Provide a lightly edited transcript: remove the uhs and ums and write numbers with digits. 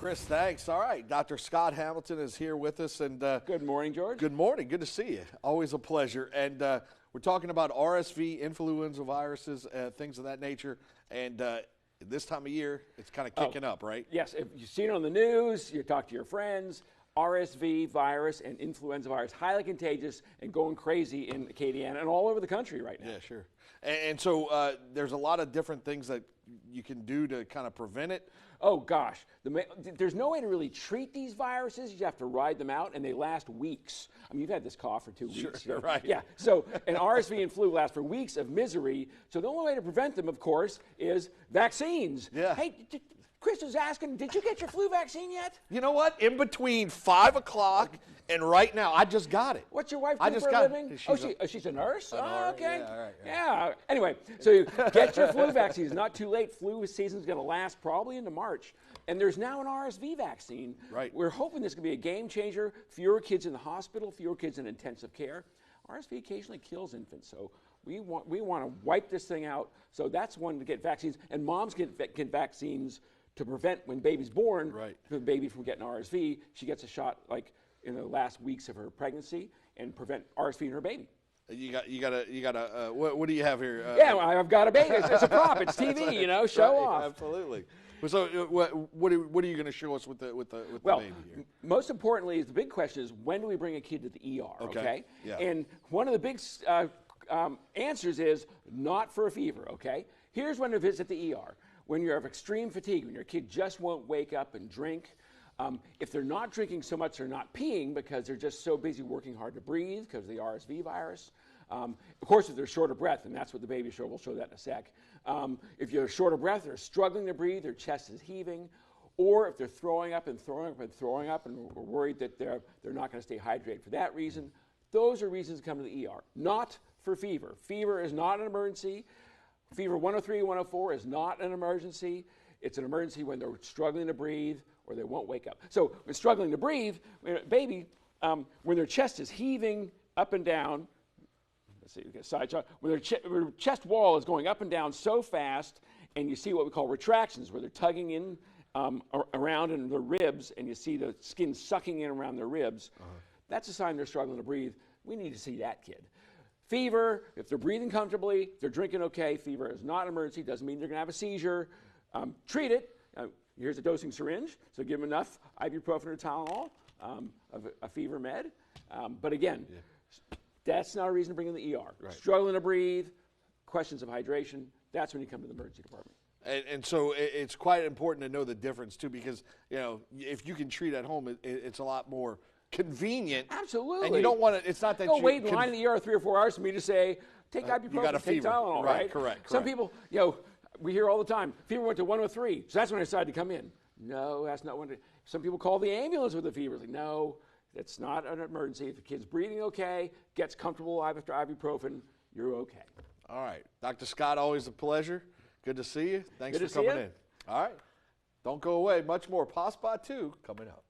Chris, thanks. All right, Dr. Scott Hamilton is here with us. And good morning, George. Good morning. Good to see you. Always a pleasure. And we're talking about RSV, influenza viruses, things of that nature. And this time of year, it's kind of kicking up, right? Yes. If you've seen it on the news, you talk to your friends, RSV virus and influenza virus, highly contagious and going crazy in Acadiana and all over the country right now. Yeah, sure. And so there's a lot of different things that you can do to kind of prevent it. Oh, gosh. There's no way to really treat these viruses. You have to ride them out, and they last weeks. I mean, you've had this cough for 2 weeks. Sure, right. Yeah. So, and RSV and flu last for weeks of misery. So the only way to prevent them, of course, is vaccines. Yeah. Hey, Chris was asking, did you get your flu vaccine yet? You know what? In between 5 o'clock and right now, I just got it. What's your wife do for a living? She's a nurse? Oh, okay. Yeah, all right, yeah. Anyway, so you get your flu vaccine. It's not too late. Flu season's going to last probably into March. And there's now an RSV vaccine. Right. We're hoping this can be a game changer. Fewer kids in the hospital, fewer kids in intensive care. RSV occasionally kills infants, so we want to wipe this thing out. So that's one to get vaccines. And moms get vaccines to prevent when baby's born, the baby from getting RSV. She gets a shot like in the last weeks of her pregnancy and prevent RSV in her baby. You got what do you have here? Yeah, I've got a baby. It's a prop. It's TV, you know, show off. Absolutely. So what are you going to show us with the baby here? Most importantly, the big question is when do we bring a kid to the ER? Okay. Yeah. And one of the big answers is not for a fever. Okay. Here's when to visit the ER. When you have extreme fatigue, when your kid just won't wake up and drink. If they're not drinking so much, they're not peeing because they're just so busy working hard to breathe because of the RSV virus. Of course, if they're short of breath, and that's what the baby show, we'll show that in a sec. If you're short of breath, they're struggling to breathe, their chest is heaving, or if they're throwing up and throwing up and throwing up, and we're worried that they're not going to stay hydrated for that reason, those are reasons to come to the ER. Not for fever. Fever is not an emergency. Fever 103, 104 is not an emergency. It's an emergency when they're struggling to breathe or they won't wake up. So when struggling to breathe, baby, when their chest is heaving up and down, let's see, side shot, when their chest wall is going up and down so fast, and you see what we call retractions, where they're tugging in around in their ribs, and you see the skin sucking in around their ribs, that's a sign they're struggling to breathe. We need to see that kid. Fever, if they're breathing comfortably, they're drinking okay, fever is not an emergency, doesn't mean they're going to have a seizure. Treat it. Here's a dosing syringe, so give them enough ibuprofen or Tylenol of a fever med. But again, that's not a reason to bring in the ER. Right. Struggling to breathe, questions of hydration, that's when you come to the emergency department. And so it's quite important to know the difference, too, because, you know, if you can treat at home, it's a lot more convenient. Absolutely. And you don't want to, it's not that you wait in line in the ER 3 or 4 hours for me to say, take ibuprofen, take Tylenol, right? Correct. Some people, you know, we hear all the time, fever went to 103, so that's when I decided to come in. No, that's not when. Some people call the ambulance with a fever. Like, no, that's not an emergency. If the kid's breathing okay, gets comfortable after ibuprofen, you're okay. All right. Dr. Scott, always a pleasure. Good to see you. Thanks for coming in. All right. Don't go away. Much more Passe Partout coming up.